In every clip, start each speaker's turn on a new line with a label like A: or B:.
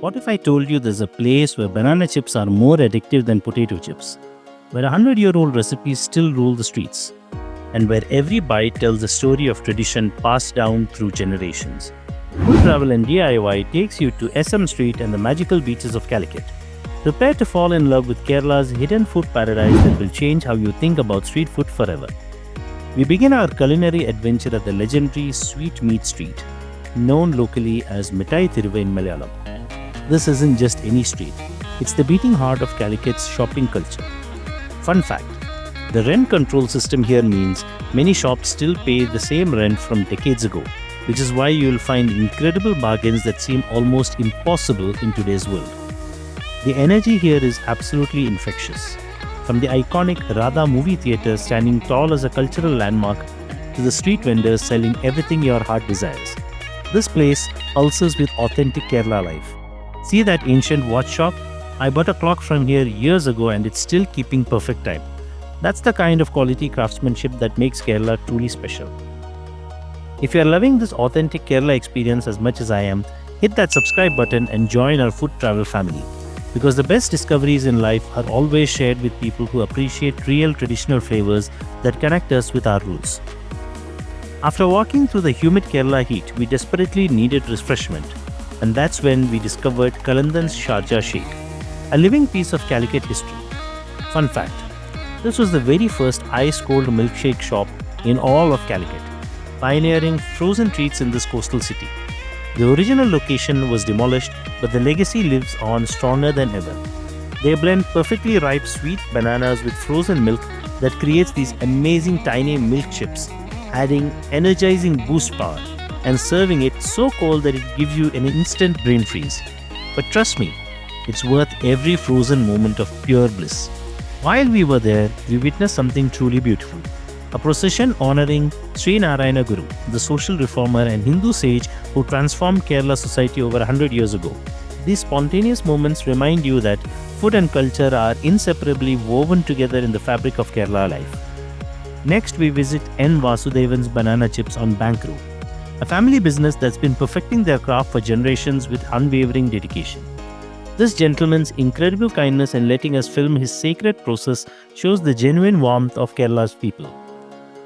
A: What if I told you there's a place where banana chips are more addictive than potato chips? Where 100-year-old recipes still rule the streets? And where every bite tells a story of tradition passed down through generations? Food Travel and DIY takes you to SM Street and the magical beaches of Calicut. Prepare to fall in love with Kerala's hidden food paradise that will change how you think about street food forever. We begin our culinary adventure at the legendary Sweet Meat Street, known locally as Mithai Thiruvu in Malayalam. This isn't just any street, it's the beating heart of Calicut's shopping culture. Fun fact, the rent control system here means many shops still pay the same rent from decades ago, which is why you'll find incredible bargains that seem almost impossible in today's world. The energy here is absolutely infectious. From the iconic Radha movie theatre standing tall as a cultural landmark to the street vendors selling everything your heart desires. This place pulses with authentic Kerala life. See that ancient watch shop? I bought a clock from here years ago and it's still keeping perfect time. That's the kind of quality craftsmanship that makes Kerala truly special. If you are loving this authentic Kerala experience as much as I am, hit that subscribe button and join our food travel family. Because the best discoveries in life are always shared with people who appreciate real traditional flavors that connect us with our roots. After walking through the humid Kerala heat, we desperately needed refreshment. And that's when we discovered Calicut Sharjah Shake, a living piece of Calicut history. Fun fact, this was the very first ice-cold milkshake shop in all of Calicut, pioneering frozen treats in this coastal city. The original location was demolished, but the legacy lives on stronger than ever. They blend perfectly ripe sweet bananas with frozen milk that creates these amazing tiny milk chips, adding energizing boost power and serving it so cold that it gives you an instant brain freeze. But trust me, it's worth every frozen moment of pure bliss. While we were there, we witnessed something truly beautiful. A procession honoring Sri Narayana Guru, the social reformer and Hindu sage who transformed Kerala society over 100 years ago. These spontaneous moments remind you that food and culture are inseparably woven together in the fabric of Kerala life. Next, we visit N. Vasudevan's Banana Chips on Bank Road, a family business that's been perfecting their craft for generations with unwavering dedication. This gentleman's incredible kindness in letting us film his sacred process shows the genuine warmth of Kerala's people.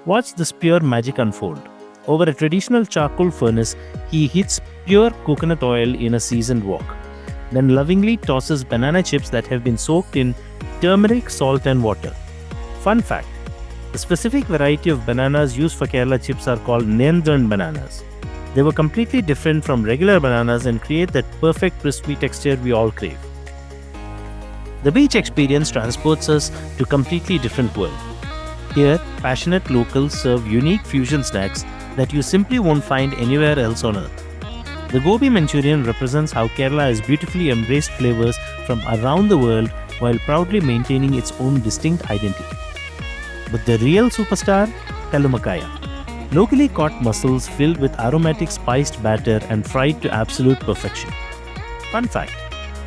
A: Watch this pure magic unfold. Over a traditional charcoal furnace, he heats pure coconut oil in a seasoned wok, then lovingly tosses banana chips that have been soaked in turmeric, salt and water. Fun fact, the specific variety of bananas used for Kerala chips are called Nendran bananas. They were completely different from regular bananas and create that perfect crispy texture we all crave. The beach experience transports us to a completely different world. Here, passionate locals serve unique fusion snacks that you simply won't find anywhere else on earth. The Gobi Manchurian represents how Kerala has beautifully embraced flavors from around the world while proudly maintaining its own distinct identity. But the real superstar, Kalumakaya. Locally caught mussels filled with aromatic spiced batter and fried to absolute perfection. Fun fact,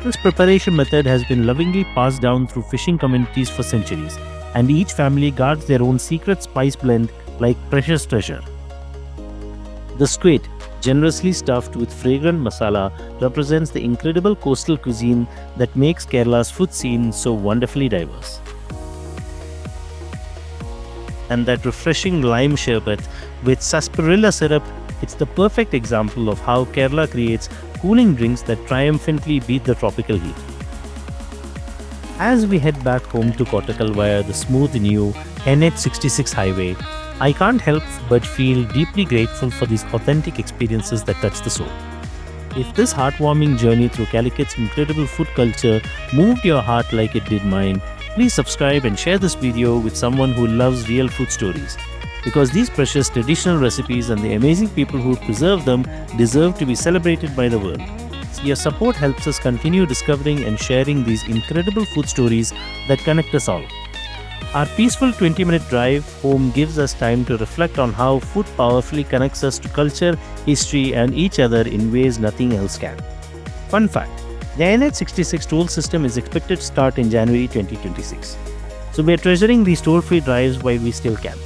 A: this preparation method has been lovingly passed down through fishing communities for centuries, and each family guards their own secret spice blend like precious treasure. The squid, generously stuffed with fragrant masala, represents the incredible coastal cuisine that makes Kerala's food scene so wonderfully diverse. And that refreshing lime sherbet with sarsaparilla syrup, it's the perfect example of how Kerala creates cooling drinks that triumphantly beat the tropical heat. As we head back home to Kottakkal via the smooth new NH66 highway, I can't help but feel deeply grateful for these authentic experiences that touch the soul. If this heartwarming journey through Calicut's incredible food culture moved your heart like it did mine, please subscribe and share this video with someone who loves real food stories. Because these precious traditional recipes and the amazing people who preserve them deserve to be celebrated by the world. Your support helps us continue discovering and sharing these incredible food stories that connect us all. Our peaceful 20-minute drive home gives us time to reflect on how food powerfully connects us to culture, history, and each other in ways nothing else can. Fun fact, the NH66 toll system is expected to start in January 2026. So we are treasuring these toll-free drives while we still can.